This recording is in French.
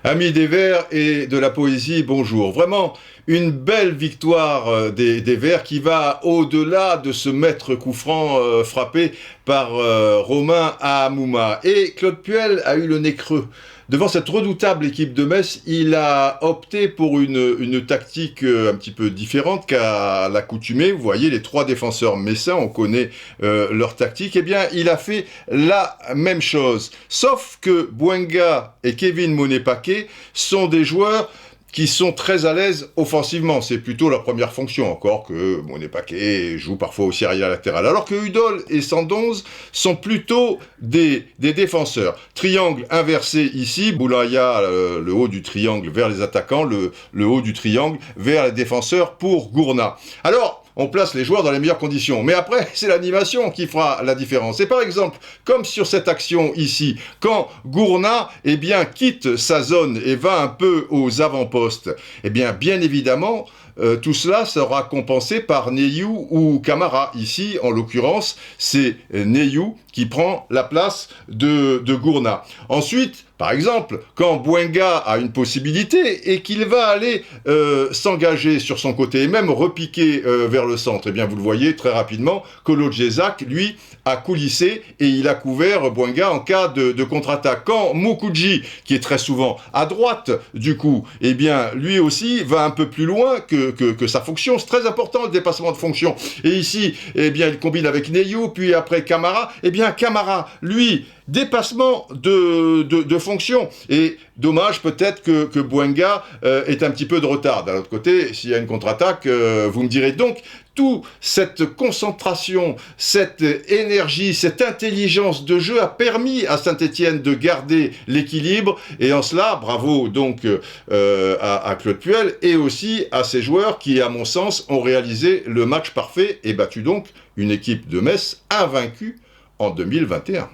Amis des vers et de la poésie, bonjour. Vraiment, une belle victoire des Verts qui va au-delà de ce maître coup franc frappé par Romain Hamouma. Et Claude Puel a eu le nez creux. Devant cette redoutable équipe de Metz, il a opté pour une tactique un petit peu différente qu'à l'accoutumée. Vous voyez, les trois défenseurs messins, on connaît leur tactique. Eh bien, il a fait la même chose. Sauf que Bouanga et Kevin Monet-Paquet sont des joueurs qui sont très à l'aise offensivement. C'est plutôt leur première fonction, encore que Monet-Paquet joue parfois aussi arrière latéral. Alors que Udol et Sandonz sont plutôt des défenseurs. Triangle inversé ici, Boulaya, le haut du triangle vers les attaquants, le haut du triangle vers les défenseurs pour Gourna. Alors, on place les joueurs dans les meilleures conditions. Mais après, c'est l'animation qui fera la différence. Et par exemple, comme sur cette action ici, quand Gourna, quitte sa zone et va un peu aux avant-postes, bien évidemment, tout cela sera compensé par Neyou ou Camara. Ici, en l'occurrence, c'est Neyou qui prend la place de Gourna. Ensuite, par exemple, quand Bouanga a une possibilité et qu'il va aller s'engager sur son côté et même repiquer vers le centre, vous le voyez très rapidement, Kolo Djezak, lui, a coulissé et il a couvert Bouanga en cas de contre-attaque. Quand Mukudji, qui est très souvent à droite du coup, lui aussi va un peu plus loin que sa fonction. C'est très important le dépassement de fonction. Et ici, il combine avec Neyou, puis après Camara. Camara, lui, dépassement de fonction. Et dommage peut-être que Bouanga ait un petit peu de retard. D'un autre côté, s'il y a une contre-attaque, vous me direz donc, toute cette concentration, cette énergie, cette intelligence de jeu a permis à Saint-Étienne de garder l'équilibre. Et en cela, bravo donc à Claude Puel et aussi à ses joueurs qui, à mon sens, ont réalisé le match parfait et battu donc une équipe de Metz invaincue en 2021.